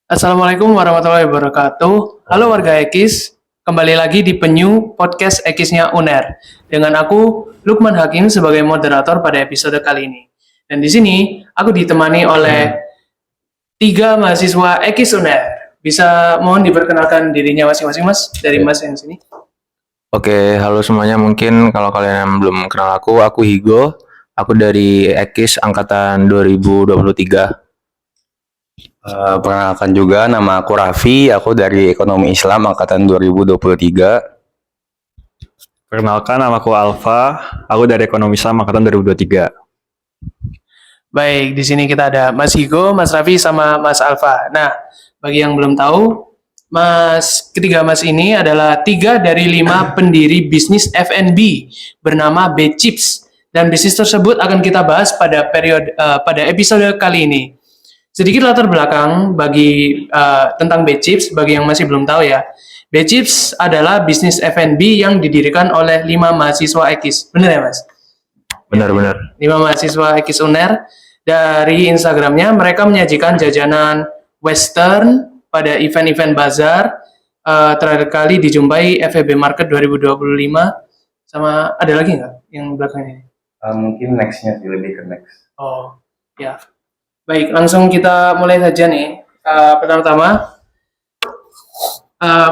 Assalamualaikum warahmatullahi wabarakatuh. Halo warga Ekis, kembali lagi di Penyu Podcast Ekisnya UNER. Dengan aku, Lukman Hakim sebagai moderator pada episode kali ini. Dan di sini, aku ditemani oleh tiga mahasiswa Ekis UNER. Bisa mohon diperkenalkan dirinya masing-masing, Mas? Dari Mas yang sini. Oke, halo semuanya. Mungkin kalau kalian yang belum kenal aku Higo. Aku dari Ekis angkatan 2023. Perkenalkan juga, nama aku Raffi, aku dari Ekonomi Islam angkatan 2023. Perkenalkan, nama aku Alfa, aku dari Ekonomi Islam angkatan 2023. Baik, di sini kita ada Mas Higo, Mas Raffi, sama Mas Alfa. Nah, bagi yang belum tahu, ketiga Mas ini adalah 3 dari 5 pendiri bisnis F&B bernama B-Chips. Dan bisnis tersebut akan kita bahas pada episode kali ini. Sedikit latar belakang tentang B-Chips bagi yang masih belum tahu ya. B-Chips adalah bisnis F&B yang didirikan oleh 5 mahasiswa Ekis. Benar ya, Mas? Benar-benar. 5 mahasiswa Ekis UNER. Dari Instagramnya mereka menyajikan jajanan western pada event-event bazar. Terakhir kali dijumpai FEB Market 2025. Sama ada lagi nggak yang belakangnya? Mungkin nextnya sih, lebih ke next. Oh, ya. Baik, langsung kita mulai saja nih. Pertama-tama,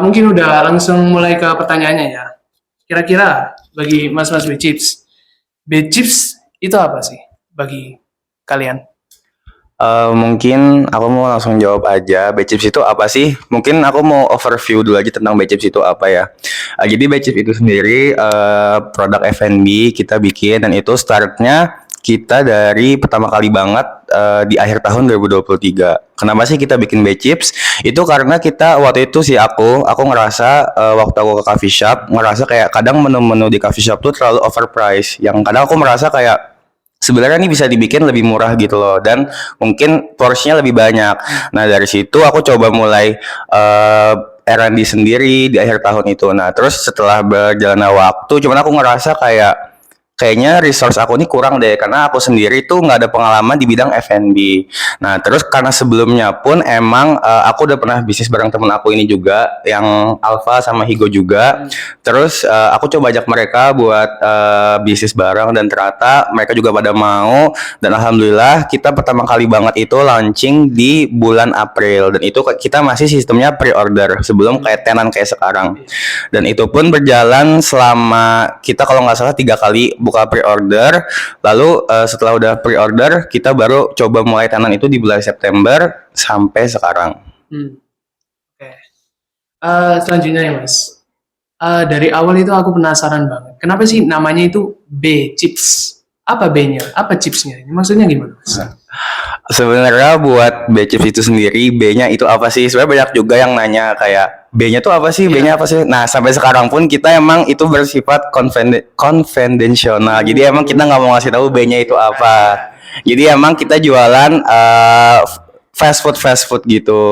mungkin udah langsung mulai ke pertanyaannya ya. Kira-kira bagi mas-mas B-Chips, B-Chips itu apa sih bagi kalian? Mungkin aku mau langsung jawab aja, B-Chips itu apa sih? Mungkin aku mau overview dulu aja tentang B-Chips itu apa ya. Jadi B-Chips itu sendiri produk F&B kita bikin, dan itu startnya kita dari pertama kali banget di akhir tahun 2023. Kenapa sih kita bikin B-Chips? Itu karena kita waktu itu sih aku ngerasa waktu aku ke coffee shop, ngerasa kayak kadang menu-menu di coffee shop tuh terlalu overpriced. Yang kadang aku merasa kayak sebenarnya ini bisa dibikin lebih murah gitu loh, dan mungkin porsinya lebih banyak. Nah, dari situ aku coba mulai R&D sendiri di akhir tahun itu. Nah, terus setelah berjalannya waktu, cuman aku ngerasa kayaknya resource aku ini kurang deh, karena aku sendiri tuh nggak ada pengalaman di bidang F&B. Nah, terus karena sebelumnya pun emang aku udah pernah bisnis bareng temen aku ini juga, yang Alfa sama Higo juga. Terus aku coba ajak mereka buat bisnis bareng, dan ternyata mereka juga pada mau. Dan alhamdulillah kita pertama kali banget itu launching di bulan April, dan itu kita masih sistemnya pre-order sebelum kayak tenan kayak sekarang. Dan itu pun berjalan selama kita kalau nggak salah 3 kali buka pre-order. Lalu setelah udah pre-order, kita baru coba mulai tenan itu di bulan September sampai sekarang. Oke. Selanjutnya ya Mas, dari awal itu aku penasaran banget. Kenapa sih namanya itu B-Chips? Apa B-nya? Apa chipsnya? Maksudnya gimana Mas? Sebenarnya buat B-Chips itu sendiri, B-nya itu apa sih? Sebenarnya banyak juga yang nanya kayak B-nya tuh apa sih? B-nya apa sih? Nah, sampai sekarang pun kita emang itu bersifat konvensional. Jadi emang kita nggak mau ngasih tahu B-nya itu apa. Jadi emang kita jualan fast food gitu.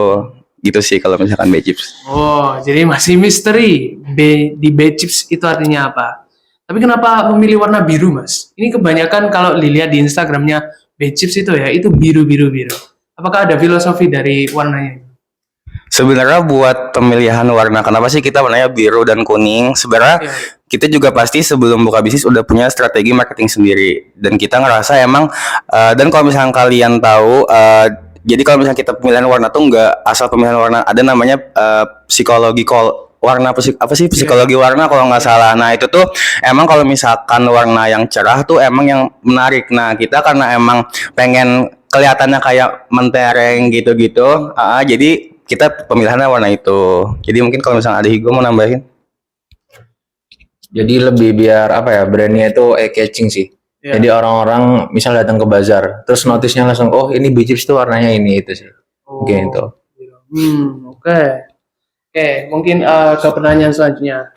Gitu sih kalau misalkan B-Chips. Oh, jadi masih misteri. Di B-Chips itu artinya apa? Tapi kenapa memilih warna biru Mas? Ini kebanyakan kalau dilihat di Instagramnya B-Chips itu ya, itu biru-biru-biru. Apakah ada filosofi dari warnanya? Sebenarnya buat pemilihan warna, kenapa sih kita warnanya biru dan kuning? Sebenarnya kita juga pasti sebelum buka bisnis udah punya strategi marketing sendiri, dan kita ngerasa emang dan kalau misalnya kalian tahu, jadi kalau misalnya kita pemilihan warna tuh nggak asal pemilihan warna, ada namanya psikologi warna apa sih psikologi warna kalau nggak salah. Nah, itu tuh emang kalau misalkan warna yang cerah tuh emang yang menarik. Nah, kita karena emang pengen kelihatannya kayak mentereng gitu-gitu, jadi kita pemilihannya warna itu. Jadi mungkin kalau misalnya ada Higo mau nambahin. Jadi lebih biar apa ya, brandnya itu eye-catching sih. Jadi orang-orang misal datang ke bazar, terus notisnya langsung, oh ini B-Chips tuh warnanya ini, itu sih. Gitu. Oke. Oke, mungkin ke pertanyaan selanjutnya.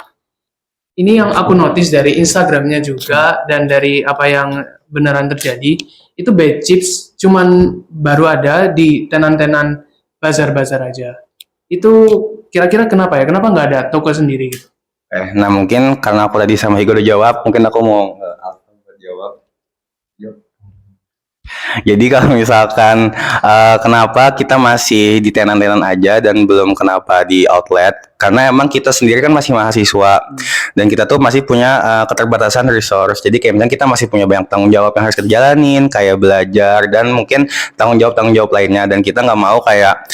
Ini yang aku notice dari Instagramnya juga dan dari apa yang beneran terjadi, itu B-Chips cuman baru ada di tenan-tenan bazar-bazar aja. Itu kira-kira kenapa ya? Kenapa nggak ada toko sendiri gitu? Nah mungkin karena aku tadi sama Higo udah jawab, mungkin aku mau jawab. Jadi kalau misalkan kenapa kita masih di tenan-tenan aja dan belum kenapa di outlet? Karena emang kita sendiri kan masih mahasiswa dan kita tuh masih punya keterbatasan resource. Jadi kayak misalnya kita masih punya banyak tanggung jawab yang harus kita jalanin, kayak belajar dan mungkin tanggung jawab lainnya. Dan kita nggak mau kayak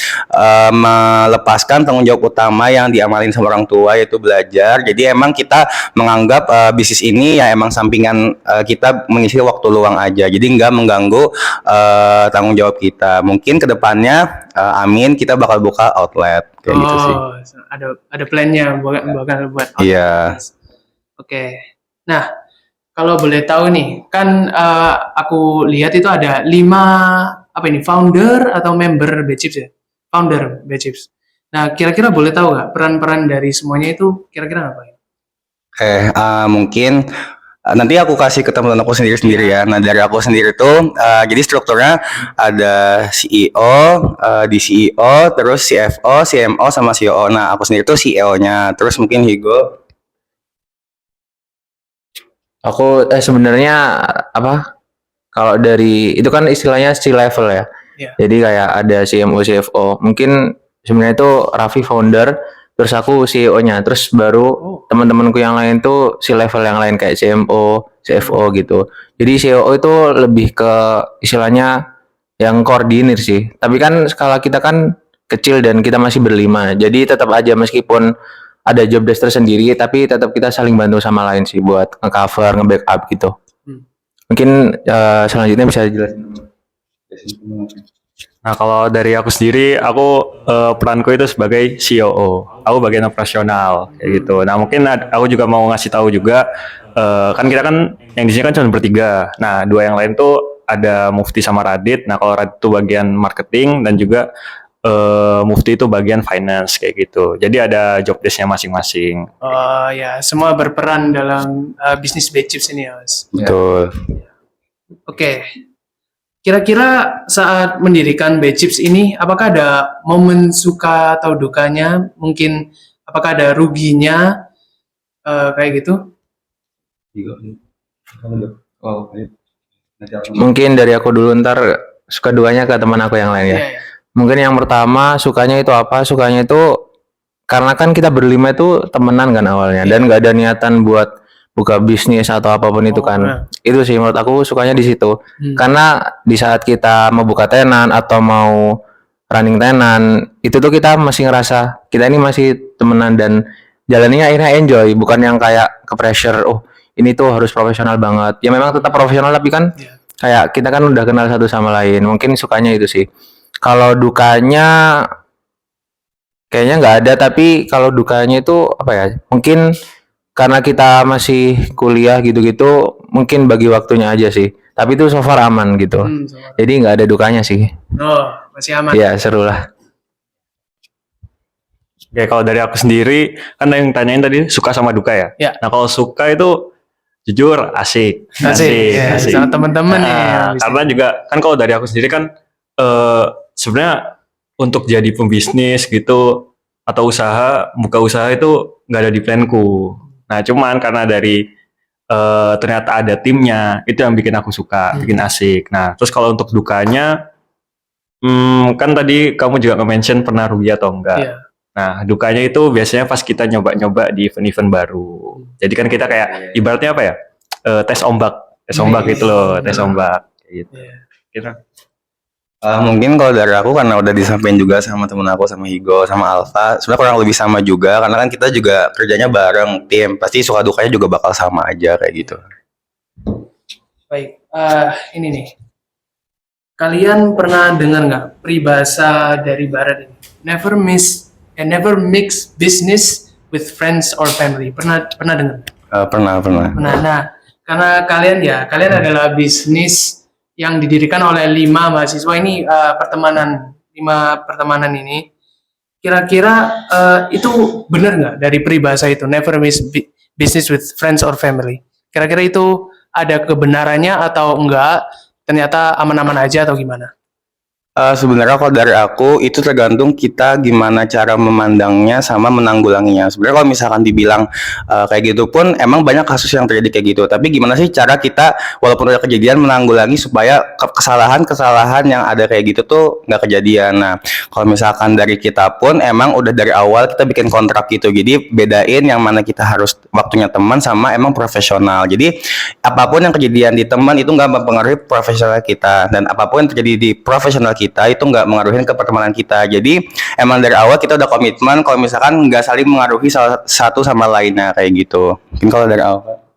melepaskan tanggung jawab utama yang diamalin sama orang tua, yaitu belajar. Jadi emang kita menganggap bisnis ini ya emang sampingan kita mengisi waktu luang aja. Jadi nggak mengganggu tanggung jawab kita. Mungkin kedepannya amin kita bakal buka outlet kayak gitu sih. Ada plannya buat Iya. Oke. Nah, kalau boleh tahu nih, kan aku lihat itu ada 5 founder atau member Bechips ya? Founder Bechips. Nah, kira-kira boleh tahu nggak peran-peran dari semuanya itu kira-kira apa ya? Mungkin nanti aku kasih ke teman-teman aku sendiri ya. Nah, dari aku sendiri tuh jadi strukturnya ada CEO, di CEO, terus CFO, CMO sama COO. Nah, aku sendiri tuh CEO-nya. Terus mungkin Higo. Aku sebenarnya apa? Kalau dari itu kan istilahnya C level ya. Iya. Jadi kayak ada CMO, CFO. Mungkin sebenarnya itu Raffi founder, terus aku CEO-nya. Terus baru teman-temanku yang lain tuh C level yang lain kayak CMO, CFO gitu. Jadi CEO itu lebih ke istilahnya yang koordinir sih. Tapi kan skala kita kan kecil dan kita masih berlima. Jadi tetap aja meskipun ada job desk tersendiri, tapi tetap kita saling bantu sama lain sih buat nge-cover, nge-backup gitu. Mungkin selanjutnya bisa dijelasin. Nah, kalau dari aku sendiri, aku peranku itu sebagai COO. Aku bagian operasional kayak gitu. Nah, mungkin aku juga mau ngasih tahu juga kan kita kan yang di sini kan cuma bertiga. Nah, 2 yang lain tuh ada Mufti sama Radit. Nah, kalau Radit itu bagian marketing dan juga Mufti itu bagian finance kayak gitu. Jadi ada job desk-nya masing-masing. Oh ya, semua berperan dalam bisnis Bechips ini ya, Mas. Betul. Oke. Kira-kira saat mendirikan Bechips ini, apakah ada momen suka atau dukanya? Mungkin apakah ada ruginya? Kayak gitu? Mungkin dari aku dulu, ntar suka duanya ke teman aku yang lain ya. Iya, iya. Mungkin yang pertama sukanya itu apa? Sukanya itu karena kan kita berlima itu temenan kan awalnya dan nggak ada niatan buat buka bisnis atau apapun itu kan. Itu sih menurut aku sukanya di situ. Karena di saat kita mau buka tenan atau mau running tenan, itu tuh kita masih ngerasa kita ini masih temenan dan jalannya akhirnya enjoy, bukan yang kayak ke pressure, oh ini tuh harus profesional banget. Ya memang tetap profesional tapi kan kayak kita kan udah kenal satu sama lain. Mungkin sukanya itu sih. Kalau dukanya kayaknya nggak ada, tapi kalau dukanya itu apa ya? Mungkin karena kita masih kuliah gitu-gitu, mungkin bagi waktunya aja sih. Tapi itu so far aman gitu. Jadi nggak ada dukanya sih. Oh, masih aman. Iya, seru lah. Oke, kalau dari aku sendiri, kan yang tanyain tadi suka sama duka ya? Ya. Nah, kalau suka itu jujur asik. Ya, sama teman-teman ya. Karena juga, kan kalau dari aku sendiri kan, sebenarnya untuk jadi pembisnis gitu, atau buka usaha itu nggak ada di planku. Nah, cuman karena dari ternyata ada timnya, itu yang bikin aku suka, bikin asik. Nah, terus kalau untuk dukanya, kan tadi kamu juga nge-mention pernah rugi atau enggak. Iya. Nah, dukanya itu biasanya pas kita nyoba-nyoba di event-event baru. Jadi kan kita kayak ibaratnya apa ya? Tes ombak gitu loh, tes ombak kayak gitu. Kita Mungkin kalau dari aku karena udah disampaikan juga sama temen aku, sama Higo, sama Alfa, sebenarnya kurang lebih sama juga karena kan kita juga kerjanya bareng tim, pasti suka dukanya juga bakal sama aja kayak gitu. Baik, ini nih. Kalian pernah dengar nggak peribahasa dari Barat ini? Never mix business with friends or family. Pernah dengar? Pernah. Nah, karena kalian adalah bisnis yang didirikan oleh 5 mahasiswa ini, 5 pertemanan ini. Kira-kira itu benar nggak dari peribahasa itu, never mix business with friends or family? Kira-kira itu ada kebenarannya atau enggak? Ternyata aman-aman aja atau gimana? Sebenarnya kalau dari aku itu tergantung kita gimana cara memandangnya sama menanggulanginya. Sebenarnya kalau misalkan dibilang kayak gitu pun emang banyak kasus yang terjadi kayak gitu. Tapi gimana sih cara kita walaupun udah kejadian menanggulangi supaya kesalahan-kesalahan yang ada kayak gitu tuh nggak kejadian. Nah, kalau misalkan dari kita pun emang udah dari awal kita bikin kontrak gitu. Jadi bedain yang mana kita harus waktunya teman sama emang profesional. Jadi apapun yang kejadian di teman itu nggak mempengaruhi profesional kita, dan apapun yang terjadi di profesional kita itu nggak mengaruhi ke pertemanan kita. Jadi emang dari awal kita udah komitmen kalau misalkan nggak saling mengaruhi salah satu sama lainnya kayak gitu. Mungkin kalau dari awal.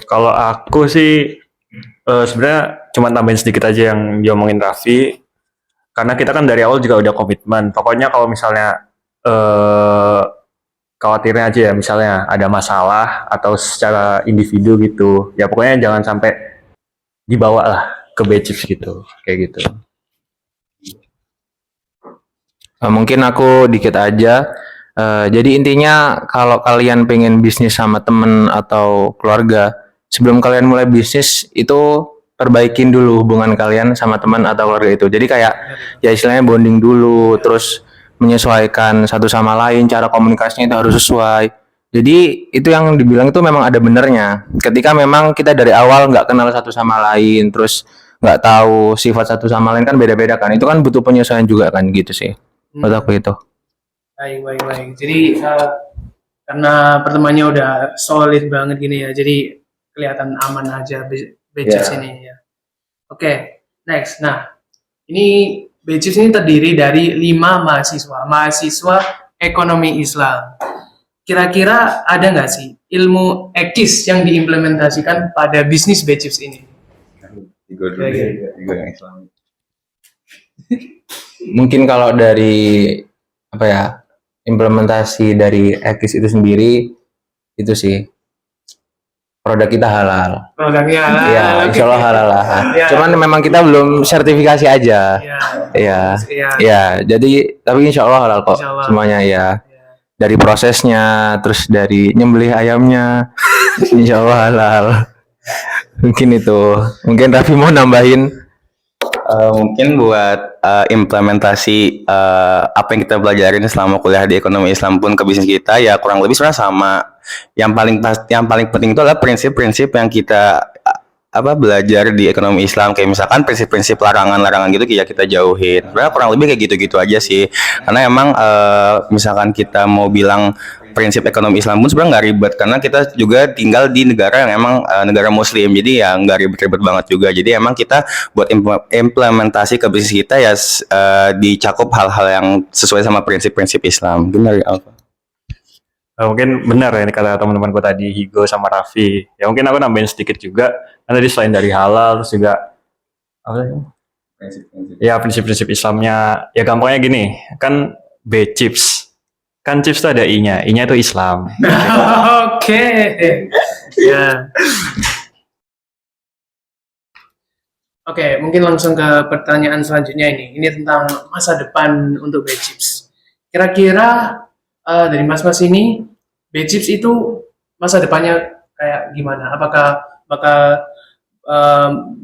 Kalau aku sih sebenarnya cuma tambahin sedikit aja yang diomongin Raffi, karena kita kan dari awal juga udah komitmen. Pokoknya kalau misalnya khawatirnya aja ya, misalnya ada masalah atau secara individu gitu, ya pokoknya jangan sampai dibawa lah ke batches gitu, kayak gitu. Mungkin aku dikit aja. Jadi intinya kalau kalian pengen bisnis sama temen atau keluarga, sebelum kalian mulai bisnis itu perbaikin dulu hubungan kalian sama teman atau keluarga itu. Jadi kayak ya istilahnya bonding dulu, terus menyesuaikan satu sama lain, cara komunikasinya itu harus sesuai. Jadi itu yang dibilang itu memang ada benernya. Ketika memang kita dari awal nggak kenal satu sama lain, terus nggak tahu sifat satu sama lain kan beda-beda kan. Itu kan butuh penyesuaian juga kan gitu sih. Menurut aku itu. Baik. Jadi karena pertemanannya udah solid banget gini ya, jadi kelihatan aman aja batches ini ya. Oke, next. Nah, ini batches ini terdiri dari 5 mahasiswa ekonomi Islam. Kira-kira ada nggak sih ilmu ekis yang diimplementasikan pada bisnis batches ini? Mungkin kalau dari apa ya, implementasi dari Ekis itu sendiri itu sih produk kita halal. Produknya halal. Iya, insya Allah halal lah. Ya. Cuman memang kita belum sertifikasi aja. Ya. Iya. Jadi tapi insya Allah halal kok Insya Allah. semuanya ya. Dari prosesnya, terus dari nyembelih ayamnya, insya Allah halal. Mungkin itu. Mungkin Raffi mau nambahin. Mungkin buat implementasi apa yang kita pelajarin selama kuliah di ekonomi Islam pun ke bisnis kita ya kurang lebih sebenarnya sama. Yang paling penting itu adalah prinsip-prinsip yang kita belajar di ekonomi Islam, kayak misalkan prinsip-prinsip larangan-larangan gitu ya kita jauhin. Sebenarnya kurang lebih kayak gitu-gitu aja sih. Karena emang misalkan kita mau bilang prinsip ekonomi Islam pun sebenarnya nggak ribet, karena kita juga tinggal di negara yang emang negara Muslim, jadi ya nggak ribet-ribet banget juga. Jadi emang kita buat implementasi ke bisnis kita ya dicakup hal-hal yang sesuai sama prinsip-prinsip Islam. Benar ya Alfa? Mungkin benar ya ini kata teman-temanku tadi, Higo sama Raffi. Ya mungkin aku nambahin sedikit juga. Kan tadi selain dari halal, terus juga apa sih? Ya prinsip-prinsip Islamnya. Ya gampangnya gini, kan B-Chips. Kan chips itu ada I-nya. I-nya itu Islam. Oke. Ya. Oke, mungkin langsung ke pertanyaan selanjutnya ini. Ini tentang masa depan untuk B-Chips. Kira-kira dari mas-mas ini, B-Chips itu masa depannya kayak gimana? Apakah bakal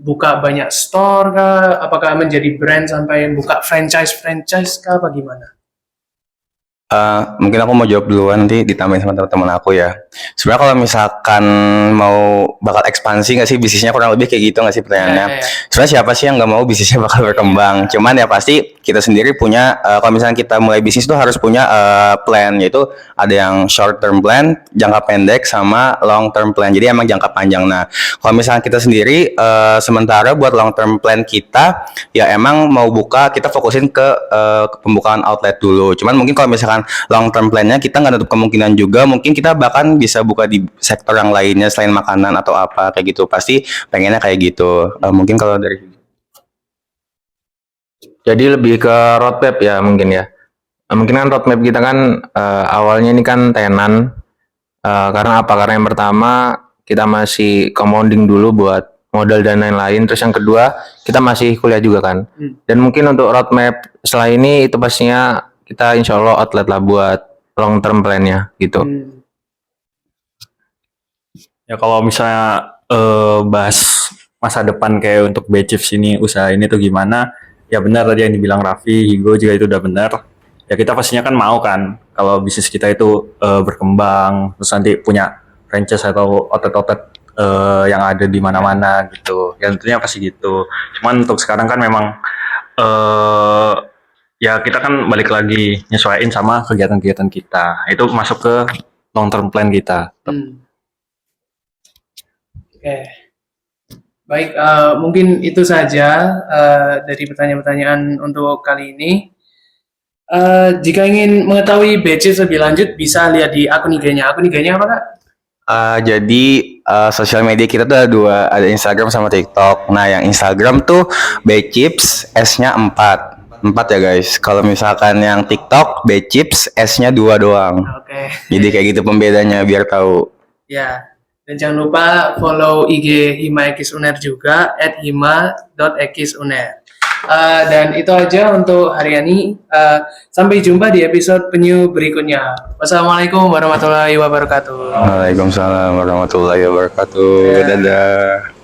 buka banyak store kah? Apakah menjadi brand sampai buka franchise kah? Apa gimana? Mungkin aku mau jawab duluan, nanti ditambahin sama teman-teman aku ya. Sebenarnya kalau misalkan mau bakal ekspansi nggak sih bisnisnya, kurang lebih kayak gitu nggak sih pertanyaannya? Sebenarnya siapa sih yang nggak mau bisnisnya bakal berkembang? Cuman ya pasti kita sendiri punya, kalau misalnya kita mulai bisnis tuh harus punya plan, yaitu ada yang short term plan, jangka pendek, sama long term plan. Jadi emang jangka panjang. Nah, kalau misalnya kita sendiri sementara buat long term plan kita, ya emang mau buka, kita fokusin ke pembukaan outlet dulu. Cuman mungkin kalau misalkan long term plan-nya kita nggak nutup kemungkinan juga mungkin kita bahkan bisa buka di sektor yang lainnya selain makanan atau apa kayak gitu. Pasti pengennya kayak gitu. Mungkin kalau dari Jadi lebih ke roadmap ya mungkin ya. Mungkin kan roadmap kita kan awalnya ini kan tenan. Karena apa? Karena yang pertama kita masih compounding dulu buat modal dan lain-lain. Terus yang kedua kita masih kuliah juga kan. Dan mungkin untuk roadmap setelah ini itu pastinya kita insya Allah outlet lah buat long term plan-nya gitu. Ya kalau misalnya bahas masa depan kayak untuk Bchips ini, usaha ini tuh gimana. Ya benar tadi yang dibilang Raffi, Higo juga itu udah benar. Ya kita pastinya kan mau kan kalau bisnis kita itu berkembang, terus nanti punya franchise atau outlet-outlet yang ada di mana-mana gitu. Ya tentunya pasti gitu. Cuman untuk sekarang kan memang ya kita kan balik lagi nyesuaiin sama kegiatan-kegiatan kita. Itu masuk ke long term plan kita. Oke. Baik, mungkin itu saja dari pertanyaan-pertanyaan untuk kali ini. Jika ingin mengetahui Bchips lebih lanjut, bisa lihat di akun IG-nya. Akun IG-nya apa, Kak? Jadi sosial media kita tuh ada dua, ada Instagram sama TikTok. Nah, yang Instagram tuh Bchips, S-nya 4 ya guys. Kalau misalkan yang TikTok Bchips, S-nya 2 doang. Oke. Jadi kayak gitu pembedanya biar tahu. Ya, dan jangan lupa follow IG Hima Ekis Uner juga @hima.ekisuner. Dan itu aja untuk hari ini. Sampai jumpa di episode penyu berikutnya. Wassalamualaikum warahmatullahi wabarakatuh. Waalaikumsalam warahmatullahi wabarakatuh. Dadah.